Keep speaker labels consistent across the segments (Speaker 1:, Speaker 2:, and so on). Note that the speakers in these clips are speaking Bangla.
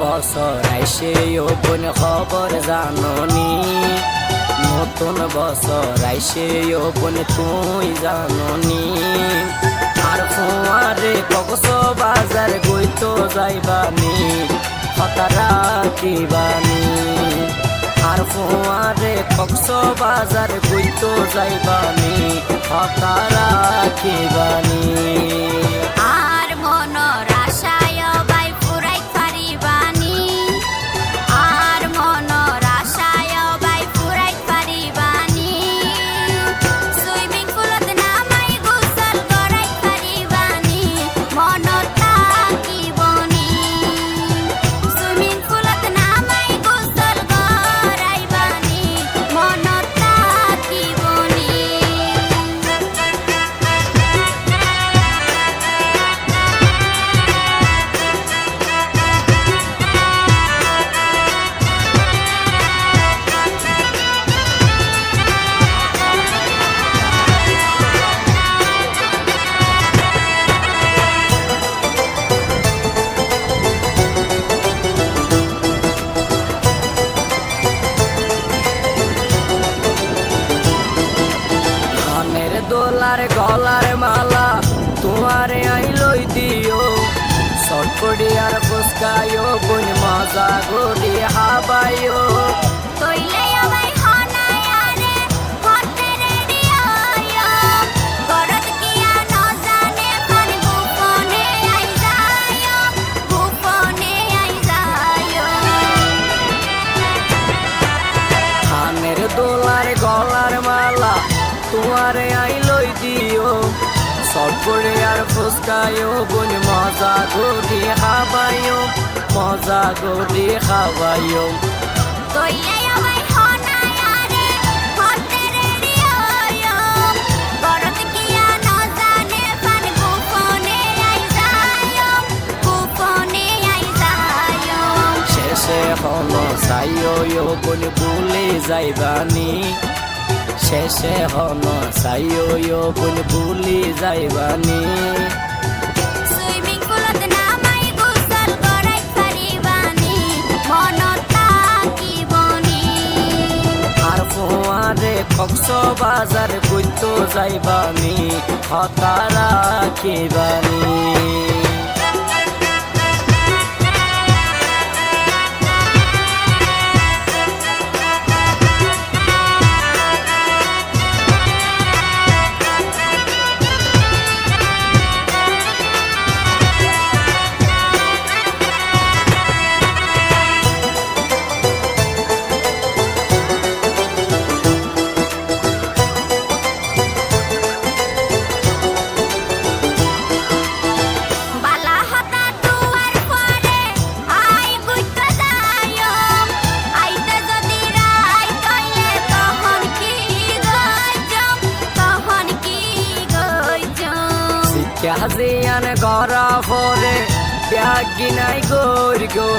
Speaker 1: বছর আইসে কোন খবর জাননি, নতুন বছর আইসে কোন তুই জাননি। আর ফুয়ারে কক্সবাজার গইতো যাইবানি, হতারা কিবানি। আর ফুয়ারে কক্সবাজার গইতো যাইবানি, হতারা কিবানি।
Speaker 2: আর মনর আশায় বাই ফুরাই পারিবানি, আর মনর আশায় বাই ফুরাই পারিবানি। সুইমিং পুলত নামাই গোসল করাই পারিবানি, মনত থাকিবনি। সুইমিং পুলত নামাই গোসল করাইবানি, মনত থাকিবনি।
Speaker 1: দোলার গলার মালা তোমারে আই লই দিও, সটপড়ি আর ফুসকায়ো কোন মজা গড়ি হাবায়ো।
Speaker 2: কইলে আমায় হনায় আরে হতে রেডি আয়ো, গরদ কিয়া ন জানে পান গোপনে আই যায়ো, গোপনে আই যায়ো।
Speaker 1: খানের দোলার গলার মালা তোমারে আই লই দিও, সটপড়ি আর ফুসকায়ো কোন মজা গড়ি হাবায়ো, মজা গড়ি হাবায়ো।
Speaker 2: কইলে আমায় হনায় আরে হতে রেডি আয়ো, গরদ কিয়া ন জানে পান গোপনে আই যায়ো, গোপনে আই যায়ো।
Speaker 1: শেষে হলো সাইয়ো কোন ভুলে যাইবানি, শেষে হলো সাইয়ো কোন ভুলে যাইবানি।
Speaker 2: সুইমিং পুলত নামাই গোসল করাই পারিবানি, মনত থাকিবনি।
Speaker 1: আর ফুয়ারে কক্সবাজার গইতো যাইবানি, হতারা কিবানি।
Speaker 2: বালা হাতা দুয়ার পরে আই গুইতা যায়ো, আইতে যদি রাই কইলে তখন কি গইজম, তখন কি গইজম।
Speaker 1: শিক্ষা জিয়ান গড়া পরে ব্যাগ গিনাই গড় গো,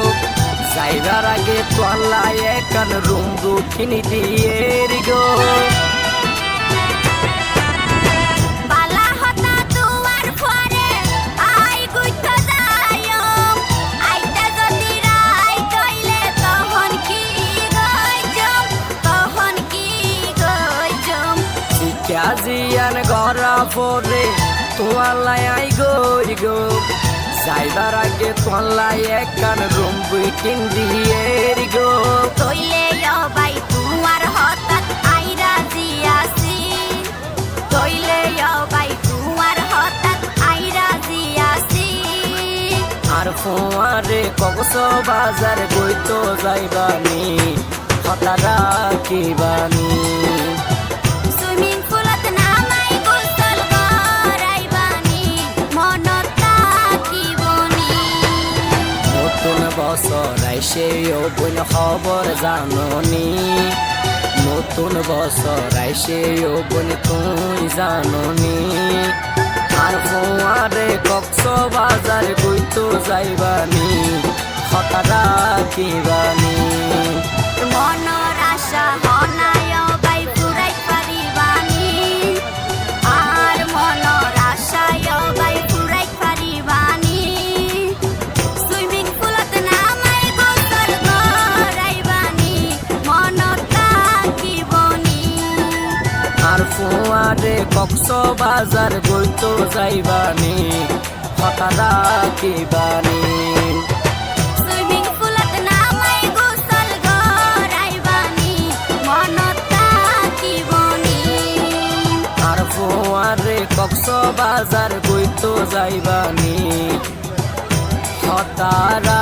Speaker 1: যাইবার আগে তোলাই একান রুম বুকিনি দিয়ে গো।
Speaker 2: বালা হাতা দুয়ার পরে আই গুইতা যায়ো, আইতে যদি রাই কইলে তখন কি গইজম, তখন কি গইজম।
Speaker 1: শিক্ষা জিয়ান গড়া পরে তোলাই আই গড় গো, যাইবার আগে তোলাই একান রুম বুকিন দিয়ে গো।
Speaker 2: কইলে বাই তোমার হঠাৎ আইরা জিয়াসি, কইলে বাই তোমার হঠাৎ আইরা জিয়াসি।
Speaker 1: আর ফুয়ারে কক্সবাজার গইতো যাইবানি, হতারা কিবানি।
Speaker 2: সুইমিং পুলত নামাই গোসল করাইবানি, মনত থাকিবনি।
Speaker 1: নতুন বছর আইসে আইসেও বোন খবর জাননি নতুন বছর আইসেও বোন তুই জাননি আর ফোয়ারে কক্সবাজার কইতো যাইবানি হঠাৎ কিবানি
Speaker 2: মনৰ আশা হনায় বাই পুরাই পারিবানি আর মনৰ আশায় বাই পুরাই পারিবানি সুইমিং পুলত নামাই গোসল করাইবানি মনত থাকিবনি
Speaker 1: আর ফোয়ারে কক্সবাজার কইতো যাইবানি হঠাৎ কিবানি
Speaker 2: সুইমিং পুলত নামাই গোসল করাইবানি মনত থাকিবনি
Speaker 1: আর ফোয়ারে কক্সবাজার কইতো যাইবানি হতারা